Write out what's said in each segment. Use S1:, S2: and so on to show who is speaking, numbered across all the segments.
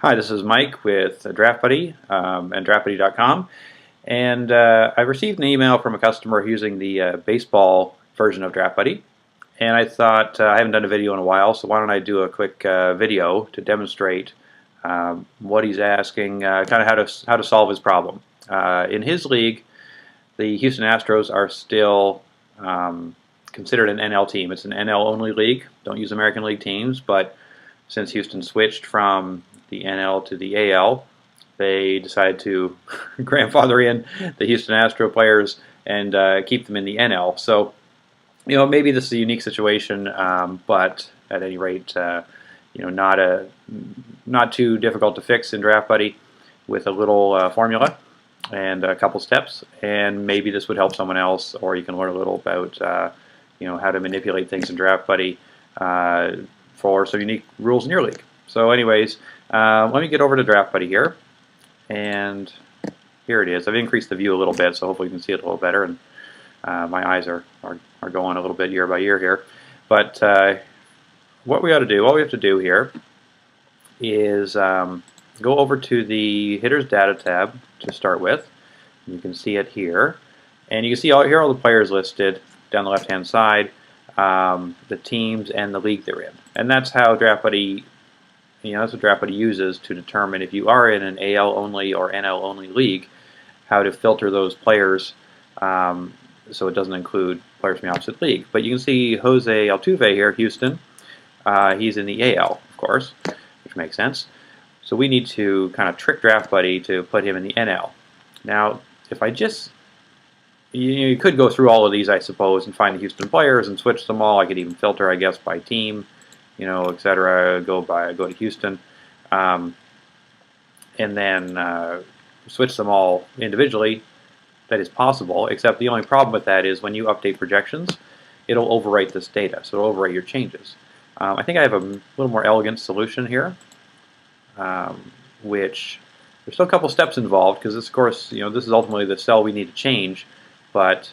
S1: Hi, this is Mike with Draft Buddy and DraftBuddy.com, and I received an email from a customer using the baseball version of Draft Buddy, and I thought I haven't done a video in a while, so why don't I do a quick video to demonstrate what he's asking, kind of how to solve his problem. In his league, the Houston Astros are still considered an NL team. It's an NL only league. Don't use American League teams, but since Houston switched from the NL to the AL, they decided to grandfather in the Houston Astro players and keep them in the NL. So, you know, maybe this is a unique situation, but at any rate, you know, not too difficult to fix in Draft Buddy with a little formula and a couple steps, and maybe this would help someone else, or you can learn a little about you know, how to manipulate things in Draft Buddy for some unique rules in your league. So anyways, let me get over to Draft Buddy here, and here it is. I've increased the view a little bit, so hopefully you can see it a little better, and my eyes are going a little bit year by year here. But what we ought to do, all we have to do here is go over to the Hitters Data tab to start with. You can see it here, and you can see here all the players listed down the left-hand side, the teams and the league they're in, and that's how Draft Buddy. You know, that's what Draft Buddy uses to determine if you are in an AL only or NL only league, how to filter those players so it doesn't include players from the opposite league. But you can see Jose Altuve here, Houston. He's in the AL, of course, which makes sense. So we need to kind of trick Draft Buddy to put him in the NL. Now, if I just, you could go through all of these, I suppose, and find the Houston players and switch them all. I could even filter, I guess, by team, you know, etc. Go to Houston, and then switch them all individually. That is possible, except the only problem with that is when you update projections, it'll overwrite this data, so it'll overwrite your changes. I think I have a little more elegant solution here, which there's still a couple steps involved because, of course, you know, this is ultimately the cell we need to change, but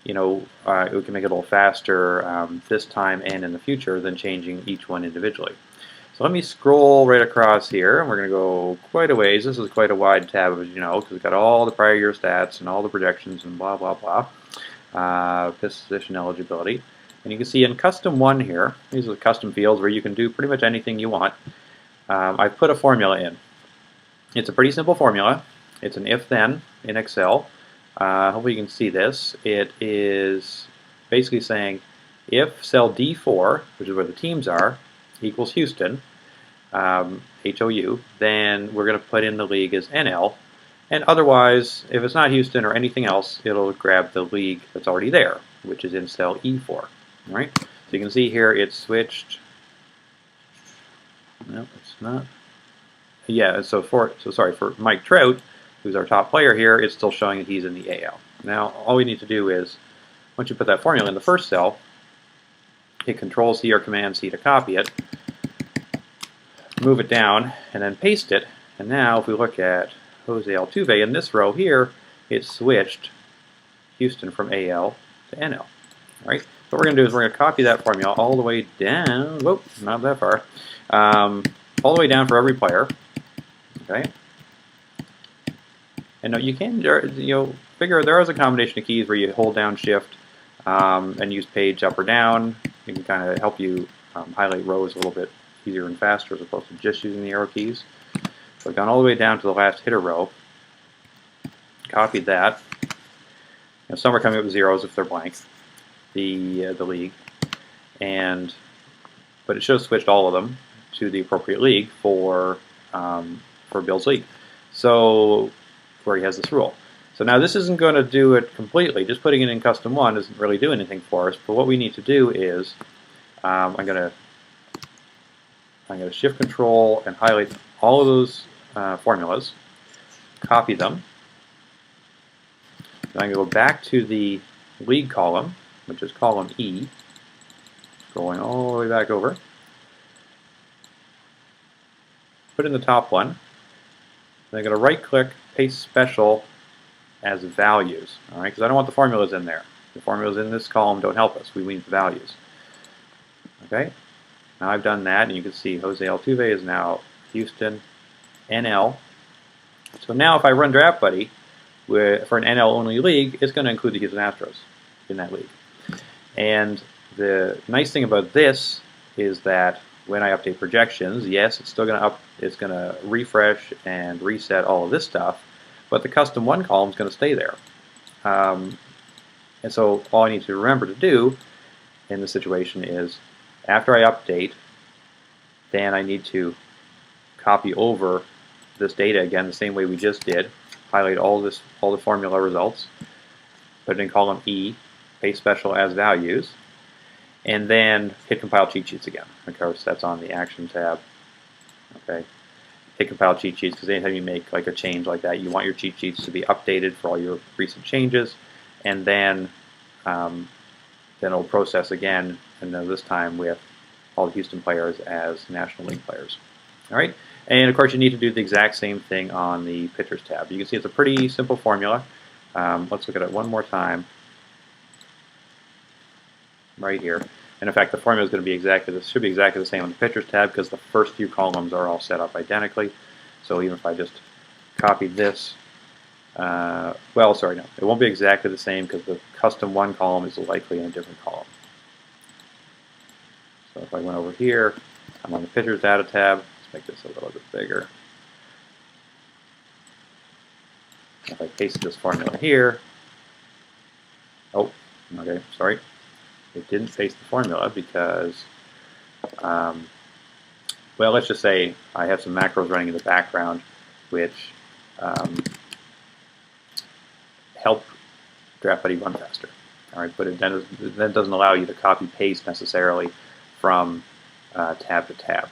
S1: you know, we can make it a little faster this time and in the future than changing each one individually. So let me scroll right across here, and we're going to go quite a ways. This is quite a wide tab, as you know, because we've got all the prior year stats and all the projections and blah, blah, blah. Position eligibility. And you can see in Custom 1 here, these are the custom fields where you can do pretty much anything you want. I've put a formula in. It's a pretty simple formula. It's an if-then in Excel. Hopefully you can see this. It is basically saying if cell D4, which is where the teams are, equals Houston, HOU, then we're going to put in the league as NL. And otherwise, if it's not Houston or anything else, it'll grab the league that's already there, which is in cell E4. All right? So you can see here it's switched. No, it's not. Yeah, so sorry, for Mike Trout, who's our top player here, it's still showing that he's in the AL. Now, all we need to do is, once you put that formula in the first cell, hit Control-C or Command-C to copy it, move it down, and then paste it. And now, if we look at Jose Altuve, in this row here, it's switched Houston from AL to NL. All right? So what we're going to do is we're going to copy that formula all the way down, whoop, not that far, all the way down for every player. Okay? And you can, you know, figure there is a combination of keys where you hold down Shift and use page up or down. It can kind of help you highlight rows a little bit easier and faster as opposed to just using the arrow keys. So I've gone all the way down to the last hitter row, copied that. You know, some are coming up with zeros if they're blank, the league, but it should have switched all of them to the appropriate league for Bill's league. So where he has this rule. So now this isn't going to do it completely. Just putting it in Custom 1 doesn't really do anything for us. But what we need to do is I'm going to Shift Control and highlight all of those formulas, copy them. Then I'm going to go back to the league column, which is column E, scrolling all the way back over. Put in the top one. Then I'm going to right-click, paste special as values. All right, because I don't want the formulas in there. The formulas in this column don't help us. We need the values. Okay, now I've done that, and you can see Jose Altuve is now Houston, NL. So now if I run Draft Buddy for an NL only league, it's going to include the Houston Astros in that league. And the nice thing about this is that when I update projections, yes, it's still going to refresh and reset all of this stuff, but the custom one column is going to stay there. And so all I need to remember to do in this situation is after I update, then I need to copy over this data again the same way we just did, highlight all the formula results, put it in column E, paste special as values, and then hit Compile Cheat Sheets again. Of course, that's on the Action tab. Okay, hit Compile Cheat Sheets because anytime you make like a change like that, you want your cheat sheets to be updated for all your recent changes, and then it'll process again, and then this time with all the Houston players as National League players. All right, and of course you need to do the exact same thing on the Pitchers tab. You can see it's a pretty simple formula. Let's look at it one more time. Right here, and in fact the formula is going to be should be exactly the same on the Pitchers tab because the first few columns are all set up identically. So even if I just copied this, well, sorry, no, it won't be exactly the same because the custom one column is likely in a different column. So if I went over here, I'm on the Pitchers data tab. Let's make this a little bit bigger. If I paste this formula here, oh, okay, sorry. It didn't paste the formula because, well, let's just say I have some macros running in the background which help Draft Buddy run faster. All right, but it then doesn't allow you to copy paste necessarily from tab to tab.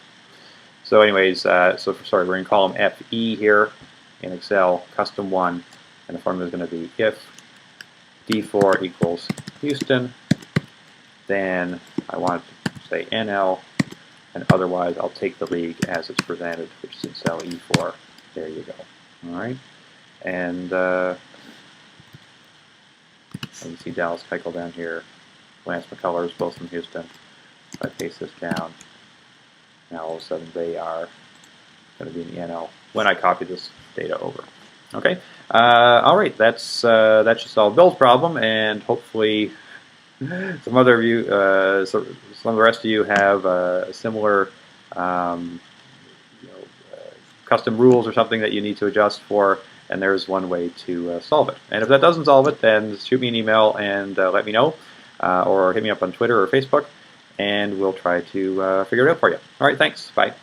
S1: So anyways, sorry, we're in column FE here in Excel, custom one, and the formula is going to be if D4 equals Houston, then I want to say NL, and otherwise I'll take the league as it's presented, which is in cell E4. There you go. All right, and you can see Dallas Keuchel down here, Lance McCullers, both from Houston. If I paste this down, now all of a sudden they are going to be in the NL when I copy this data over. Okay, all right, that's just solve Bill's problem, and hopefully some other of you, some of the rest of you have similar custom rules or something that you need to adjust for, and there's one way to solve it. And if that doesn't solve it, then shoot me an email and let me know, or hit me up on Twitter or Facebook, and we'll try to figure it out for you. All right, thanks. Bye.